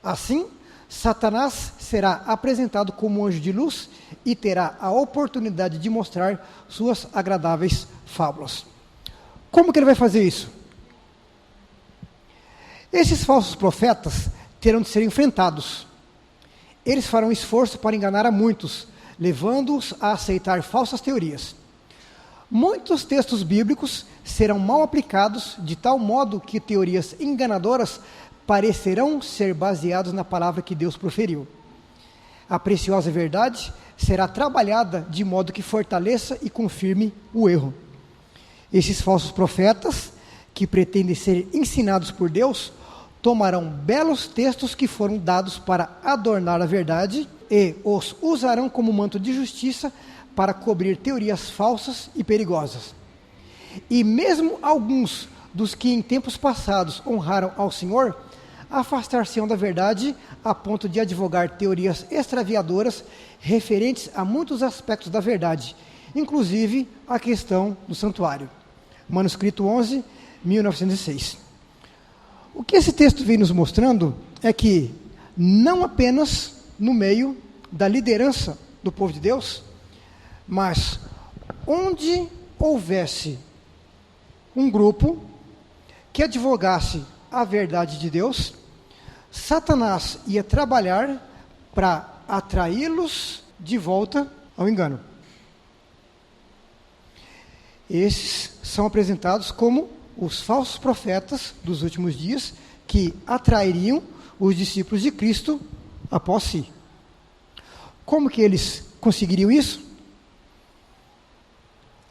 Assim, Satanás será apresentado como um anjo de luz e terá a oportunidade de mostrar suas agradáveis fábulas. Como que ele vai fazer isso? Esses falsos profetas terão de ser enfrentados. Eles farão esforço para enganar a muitos, levando-os a aceitar falsas teorias. Muitos textos bíblicos serão mal aplicados de tal modo que teorias enganadoras parecerão ser baseadas na palavra que Deus proferiu. A preciosa verdade será trabalhada de modo que fortaleça e confirme o erro. Esses falsos profetas, que pretendem ser ensinados por Deus, tomarão belos textos que foram dados para adornar a verdade e os usarão como manto de justiça para cobrir teorias falsas e perigosas. E mesmo alguns dos que em tempos passados honraram ao Senhor, afastar-se-ão da verdade a ponto de advogar teorias extraviadoras referentes a muitos aspectos da verdade, inclusive a questão do santuário. Manuscrito 11, 1906. O que esse texto vem nos mostrando é que não apenas no meio da liderança do povo de Deus, mas onde houvesse um grupo que advogasse a verdade de Deus, Satanás ia trabalhar para atraí-los de volta ao engano. Esses são apresentados como os falsos profetas dos últimos dias que atrairiam os discípulos de Cristo após si. Como que eles conseguiriam isso?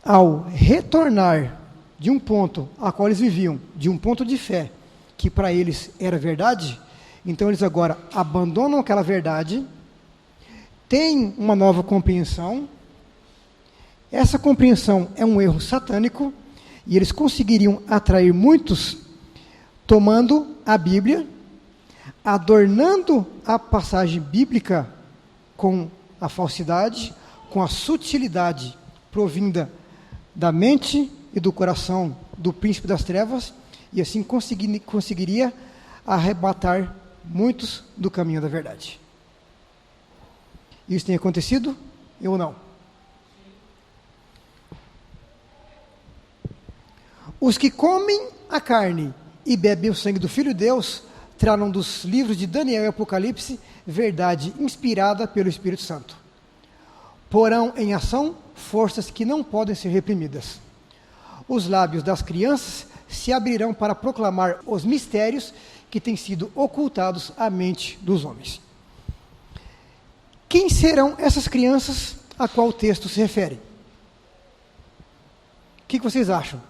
Ao retornar de um ponto a qual eles viviam, de um ponto de fé, que para eles era verdade, então eles agora abandonam aquela verdade, têm uma nova compreensão. Essa compreensão é um erro satânico, e eles conseguiriam atrair muitos tomando a Bíblia, adornando a passagem bíblica com a falsidade, com a sutilidade provinda da mente e do coração do príncipe das trevas, e assim conseguiria arrebatar muitos do caminho da verdade. Isso tem acontecido? Eu não. Os que comem a carne e bebem o sangue do Filho de Deus trarão dos livros de Daniel e Apocalipse verdade inspirada pelo Espírito Santo. Porão em ação forças que não podem ser reprimidas. Os lábios das crianças se abrirão para proclamar os mistérios que têm sido ocultados à mente dos homens. Quem serão essas crianças a qual o texto se refere? O que vocês acham?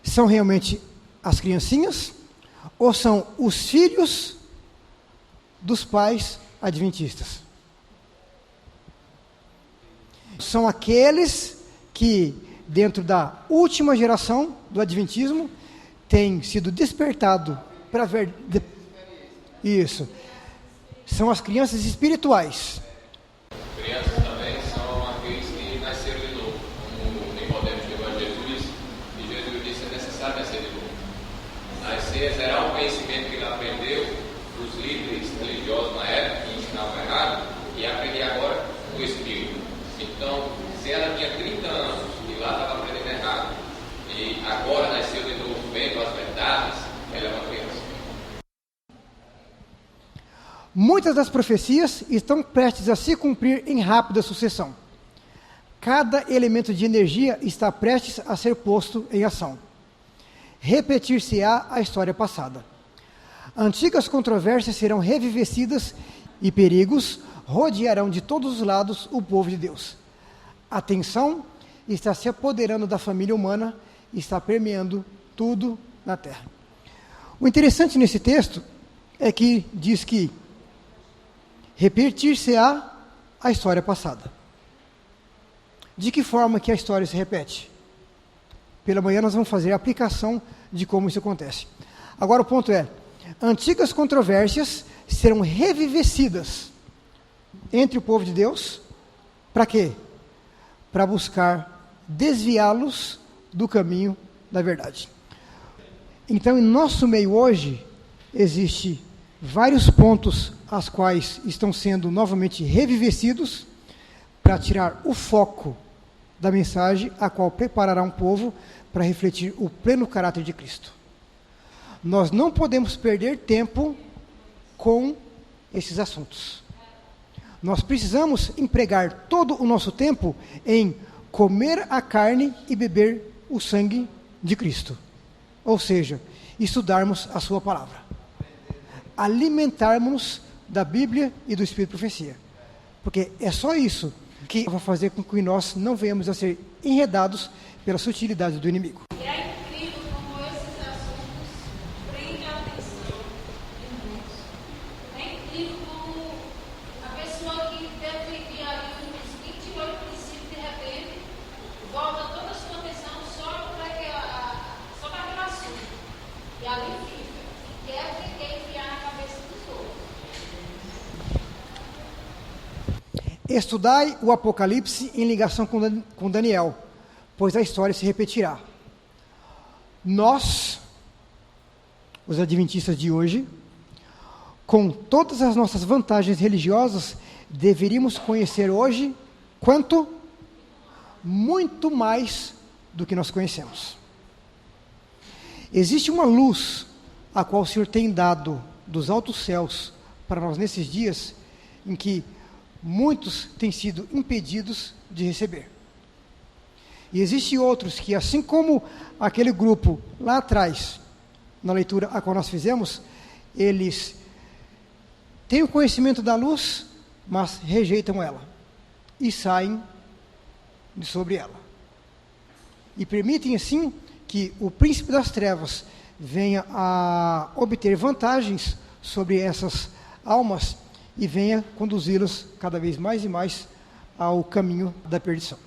São realmente as criancinhas ou são os filhos dos pais adventistas? São aqueles que, dentro da última geração do adventismo, têm sido despertados para ver. Isso. São as crianças espirituais. Crianças também são aqueles que nasceram de novo, como Nicodemo chegou a Jesus, e Jesus disse: é necessário nascer de novo. Nascer é gerar o conhecimento que ele aprendeu dos líderes religiosos na época, que ensinavam errado, e aprender agora o Espírito. Então, se ela tinha 30 anos e lá estava aprendendo errado, e agora nasceu de novo vendo as verdades, ela é uma criança. Muitas das profecias estão prestes a se cumprir em rápida sucessão. Cada elemento de energia está prestes a ser posto em ação. Repetir-se-á a história passada. Antigas controvérsias serão revivecidas e perigos rodearão de todos os lados o povo de Deus. A tensão está se apoderando da família humana e está permeando tudo na terra. O interessante nesse texto é que diz que repetir-se-á a história passada. De que forma que a história se repete? Pela manhã nós vamos fazer a aplicação de como isso acontece. Agora o ponto é, antigas controvérsias serão revivecidas entre o povo de Deus, para quê? Para buscar desviá-los do caminho da verdade. Então, em nosso meio hoje, existe vários pontos as quais estão sendo novamente revivecidos para tirar o foco da mensagem, a qual preparará um povo para refletir o pleno caráter de Cristo. Nós não podemos perder tempo com esses assuntos. Nós precisamos empregar todo o nosso tempo em comer a carne e beber o sangue de Cristo. Ou seja, estudarmos a sua palavra. Alimentarmos-nos da Bíblia e do Espírito de Profecia. Porque é só isso que vai fazer com que nós não venhamos a ser enredados pela sutilidade do inimigo. É incrível como esses assuntos prendem a atenção de muitos. É incrível como a pessoa que defendia ali uns 28 princípios, de repente, volta toda a sua atenção só para aquele assunto. E ali fica. E quer enfiar na cabeça dos outros. Estudai o Apocalipse em ligação com Daniel, pois a história se repetirá. Nós, os adventistas de hoje, com todas as nossas vantagens religiosas, deveríamos conhecer hoje quanto? Muito mais do que nós conhecemos. Existe uma luz a qual o Senhor tem dado dos altos céus para nós nesses dias em que muitos têm sido impedidos de receber. E existem outros que, assim como aquele grupo lá atrás, na leitura a qual nós fizemos, eles têm o conhecimento da luz, mas rejeitam ela e saem de sobre ela. E permitem assim que o príncipe das trevas venha a obter vantagens sobre essas almas e venha conduzi-las cada vez mais e mais ao caminho da perdição.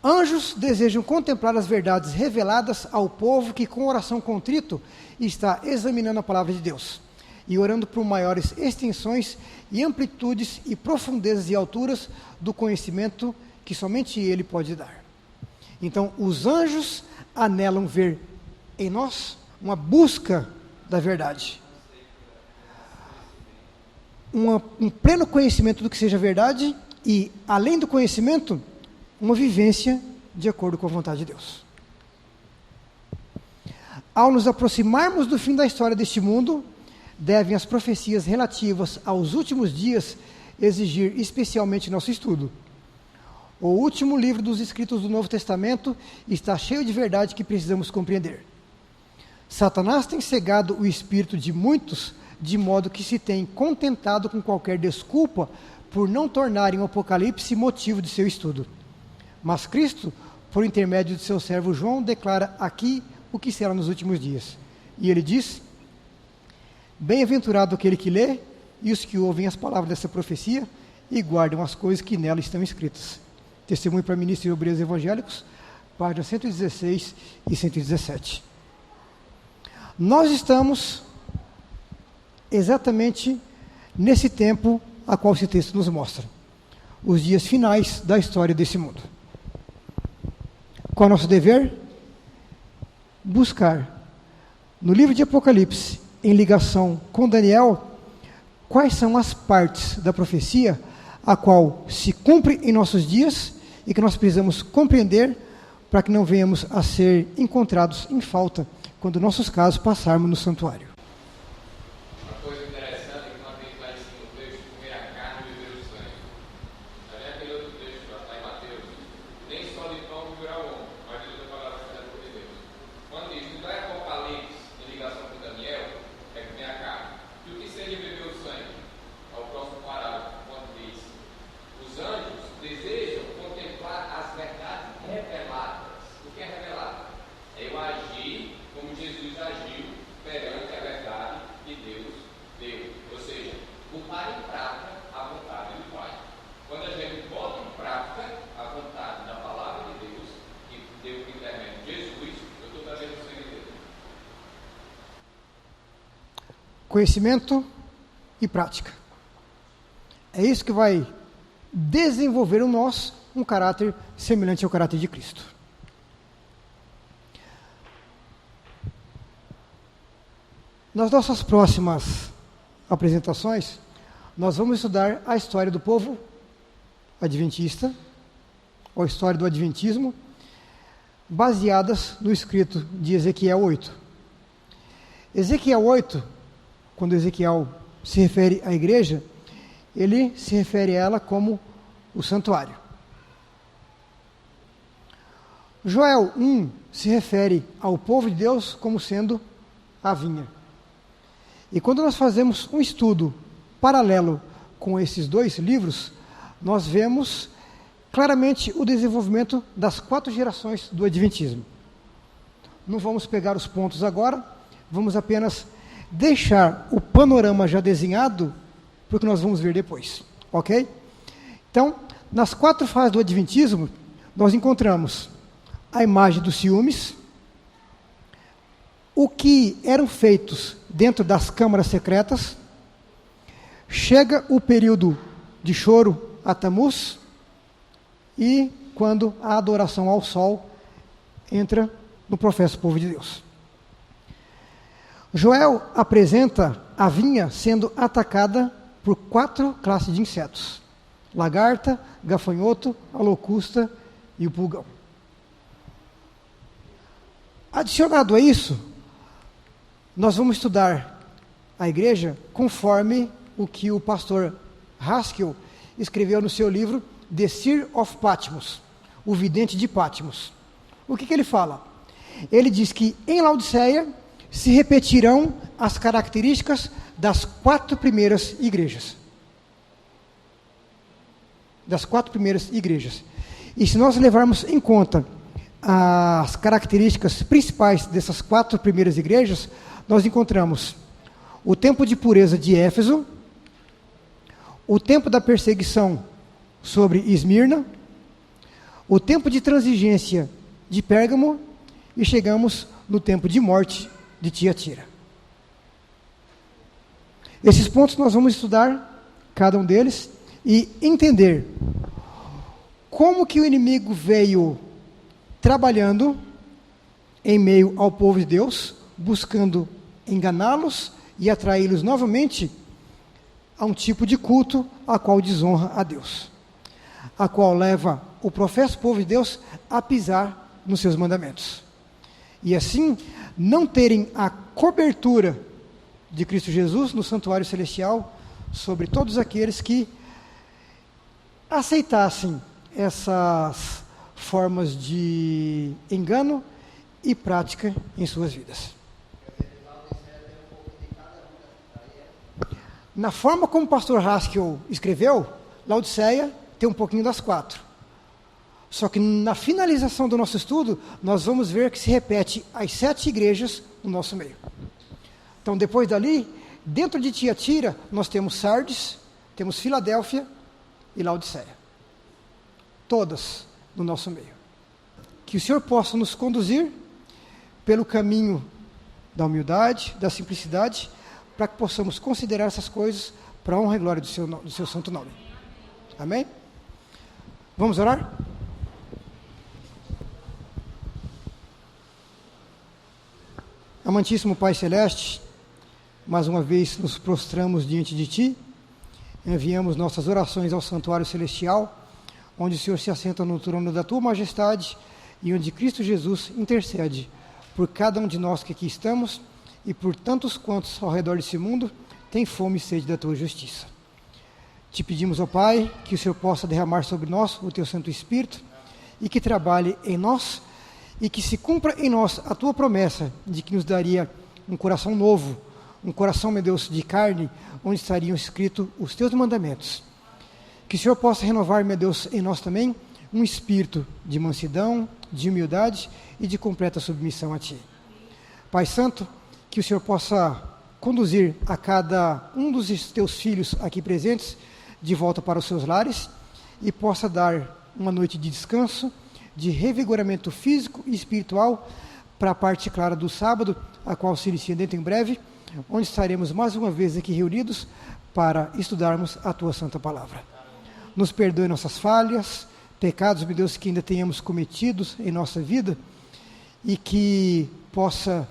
Anjos desejam contemplar as verdades reveladas ao povo que, com oração contrito, está examinando a palavra de Deus e orando por maiores extensões e amplitudes e profundezas e alturas do conhecimento que somente Ele pode dar. Então, os anjos anelam ver em nós uma busca da verdade, um pleno conhecimento do que seja verdade e, além do conhecimento, uma vivência de acordo com a vontade de Deus. Ao nos aproximarmos do fim da história deste mundo, devem as profecias relativas aos últimos dias exigir especialmente nosso estudo. O último livro dos escritos do Novo Testamento está cheio de verdade que precisamos compreender. Satanás tem cegado o espírito de muitos, de modo que se tem contentado com qualquer desculpa por não tornarem o Apocalipse motivo de seu estudo. Mas Cristo por intermédio de seu servo João, declara aqui o que será nos últimos dias. E ele diz: bem-aventurado aquele que lê e os que ouvem as palavras dessa profecia e guardam as coisas que nela estão escritas. Testemunho para Ministros e Obreiros Evangélicos, páginas 116 e 117. Nós estamos exatamente nesse tempo a qual esse texto nos mostra. Os dias finais da história desse mundo. Qual é o nosso dever? Buscar, no livro de Apocalipse, em ligação com Daniel, quais são as partes da profecia a qual se cumpre em nossos dias e que nós precisamos compreender para que não venhamos a ser encontrados em falta quando nossos casos passarmos no santuário. Uma coisa interessante é que nós vemos lá em cima do texto, comer a carne e beber o sangue. Também aquele outro texto lá está em Mateus, nem só de pão viverá o homem, mas de toda palavra que sai da boca de Deus. Quando diz, não é Apocalipse em ligação com Daniel, é comer a carne. E o que seria beber o sangue? Ao próximo parágrafo, quando diz, os anjos desejam contemplar as verdades reveladas. O que é revelado? É eu agir como Jesus agiu perante a verdade que Deus deu. Ou seja, botar em prática a vontade do Pai. Quando a gente bota em prática a vontade da palavra de Deus, que deu por intermédio de Jesus, eu estou trazendo o sangue dele. Conhecimento e prática. É isso que vai desenvolver em nós um caráter semelhante ao caráter de Cristo. Nas nossas próximas apresentações, nós vamos estudar a história do povo adventista, ou a história do adventismo, baseadas no escrito de Ezequiel 8. Ezequiel 8, quando Ezequiel se refere à igreja, ele se refere a ela como o santuário. Joel 1 se refere ao povo de Deus como sendo a vinha. E quando nós fazemos um estudo paralelo com esses dois livros, nós vemos claramente o desenvolvimento das 4 gerações do Adventismo. Não vamos pegar os pontos agora, vamos apenas deixar o panorama já desenhado, porque nós vamos ver depois, ok? Então, nas 4 fases do Adventismo, nós encontramos a imagem dos ciúmes, o que eram feitos dentro das câmaras secretas, chega o período de choro a Tamuz, e quando a adoração ao sol entra no professo povo de Deus. Joel apresenta a vinha sendo atacada por 4 classes de insetos: lagarta, gafanhoto, a locusta e o pulgão. Adicionado a isso, nós vamos estudar a igreja conforme o que o pastor Haskell escreveu no seu livro The Seer of Patmos, o vidente de Patmos. O que ele fala? Ele diz que em Laodiceia se repetirão as características das 4 primeiras igrejas. Das 4 primeiras igrejas. E se nós levarmos em conta as características principais dessas 4 primeiras igrejas, nós encontramos o tempo de pureza de Éfeso, o tempo da perseguição sobre Esmirna, o tempo de transigência de Pérgamo e chegamos no tempo de morte de Tiatira. Esses pontos nós vamos estudar, cada um deles, e entender como que o inimigo veio trabalhando em meio ao povo de Deus, buscando enganá-los e atraí-los novamente a um tipo de culto a qual desonra a Deus, a qual leva o professo povo de Deus a pisar nos seus mandamentos. E assim, não terem a cobertura de Cristo Jesus no santuário celestial sobre todos aqueles que aceitassem essas formas de engano e prática em suas vidas. Na forma como o pastor Haskell escreveu, Laodiceia tem um pouquinho das 4. Só que na finalização do nosso estudo, nós vamos ver que se repete as 7 igrejas no nosso meio. Então, depois dali, dentro de Tiatira, nós temos Sardes, temos Filadélfia e Laodiceia. Todas no nosso meio. Que o Senhor possa nos conduzir pelo caminho da humildade, da simplicidade, para que possamos considerar essas coisas para a honra e glória do seu santo nome. Amém? Vamos orar? Amantíssimo Pai Celeste, mais uma vez nos prostramos diante de Ti, enviamos nossas orações ao santuário celestial, onde o Senhor se assenta no trono da Tua majestade e onde Cristo Jesus intercede por cada um de nós que aqui estamos e por tantos quantos ao redor desse mundo têm fome e sede da Tua justiça. Te pedimos, ó Pai, que o Senhor possa derramar sobre nós o Teu Santo Espírito e que trabalhe em nós e que se cumpra em nós a Tua promessa de que nos daria um coração novo, um coração, meu Deus, de carne, onde estariam escritos os Teus mandamentos. Que o Senhor possa renovar, meu Deus, em nós também um espírito de mansidão, de humildade e de completa submissão a Ti. Pai Santo, que o Senhor possa conduzir a cada um dos Teus filhos aqui presentes de volta para os seus lares e possa dar uma noite de descanso, de revigoramento físico e espiritual para a parte clara do sábado, a qual se inicia dentro em breve, onde estaremos mais uma vez aqui reunidos para estudarmos a Tua Santa Palavra. Nos perdoe nossas falhas, pecados, meu Deus, que ainda tenhamos cometidos em nossa vida e que possa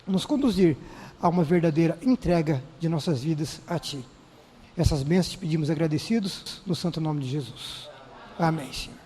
nos conduzir a uma verdadeira entrega de nossas vidas a Ti. Essas bênçãos te pedimos agradecidos no santo nome de Jesus. Amém, Senhor.